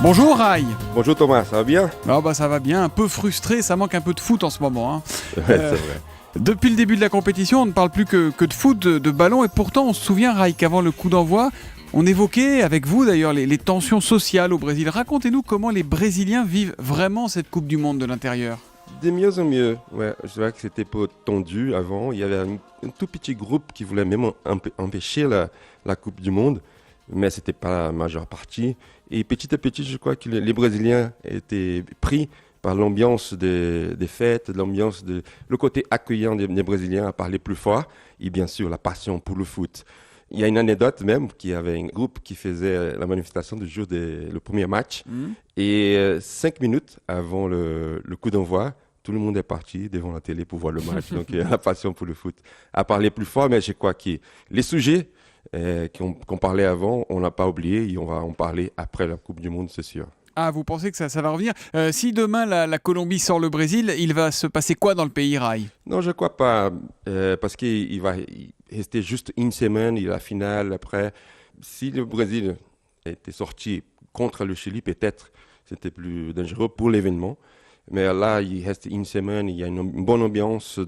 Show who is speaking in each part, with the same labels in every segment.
Speaker 1: Bonjour Rai.
Speaker 2: Bonjour Thomas, ça va bien?
Speaker 1: Ça va bien, un peu frustré, ça manque un peu de foot en ce moment.
Speaker 2: Ouais, c'est vrai.
Speaker 1: Depuis le début de la compétition, on ne parle plus que de foot, de ballon, et pourtant on se souvient Rai qu'avant le coup d'envoi, on évoquait avec vous d'ailleurs les tensions sociales au Brésil. Racontez-nous comment les Brésiliens vivent vraiment cette Coupe du Monde de l'intérieur.
Speaker 2: De mieux en mieux. Ouais, je dirais que c'était pas tendu avant. Il y avait un tout petit groupe qui voulait même empêcher la Coupe du Monde, mais c'était pas la majeure partie. Et petit à petit, je crois que les Brésiliens étaient pris par l'ambiance des fêtes, le côté accueillant des Brésiliens à parler plus fort, et bien sûr la passion pour le foot. Il y a une anecdote même qu'il y avait un groupe qui faisait la manifestation du jour le premier match. Et 5 minutes avant le coup d'envoi, tout le monde est parti devant la télé pour voir le match. Donc il y a la passion pour le foot à parler plus fort, mais je crois que les sujets qu'on parlait avant, on n'a pas oublié et on va en parler après la Coupe du Monde, c'est sûr.
Speaker 1: Ah, vous pensez que ça va revenir? Si demain la Colombie sort le Brésil, il va se passer quoi dans le pays, Rai?
Speaker 2: Non, je ne crois pas, parce qu'il va rester juste une semaine, il y a la finale après. Si le Brésil était sorti contre le Chili, peut-être c'était plus dangereux pour l'événement. Mais là, il reste une semaine, il y a une bonne ambiance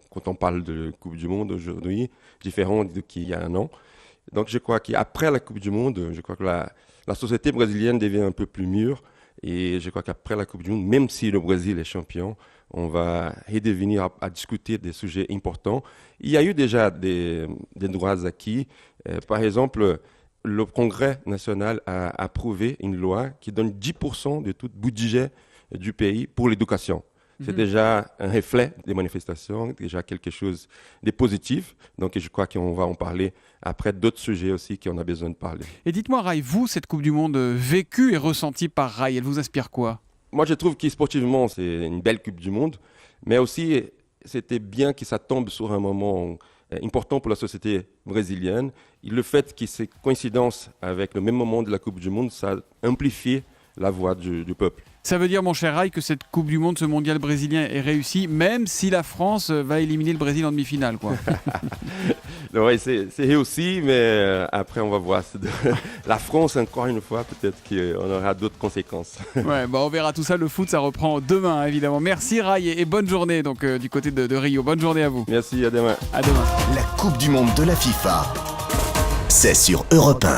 Speaker 2: quand on parle de Coupe du Monde aujourd'hui, différente de qu'il y a un an. Donc je crois qu'après la Coupe du Monde, je crois que la société brésilienne devient un peu plus mûre. Et je crois qu'après la Coupe du Monde, même si le Brésil est champion, on va redevenir à discuter des sujets importants. Il y a eu déjà des droits acquis. Par exemple, le Congrès national a approuvé une loi qui donne 10% de tout budget du pays pour l'éducation. C'est déjà un reflet des manifestations, déjà quelque chose de positif. Donc je crois qu'on va en parler après d'autres sujets aussi qu'on a besoin de parler.
Speaker 1: Et dites-moi, Rai, vous, cette Coupe du Monde vécue et ressentie par Rai, elle vous inspire quoi?
Speaker 2: Moi, je trouve que sportivement, c'est une belle Coupe du Monde, mais aussi, c'était bien que ça tombe sur un moment important pour la société brésilienne. Et le fait que ces coïncidences avec le même moment de la Coupe du Monde, ça amplifie la voix du peuple.
Speaker 1: Ça veut dire, mon cher Rai, que cette Coupe du Monde, ce mondial brésilien est réussi, même si la France va éliminer le Brésil en demi-finale, quoi.
Speaker 2: Oui, c'est réussi, mais après, on va voir. La France, encore une fois, peut-être qu'on aura d'autres conséquences.
Speaker 1: Ouais, on verra tout ça. Le foot, ça reprend demain, évidemment. Merci, Rai, et bonne journée donc, du côté de Rio. Bonne journée à vous.
Speaker 2: Merci, à demain.
Speaker 1: À demain.
Speaker 3: La Coupe du Monde de la FIFA, c'est sur Europe 1.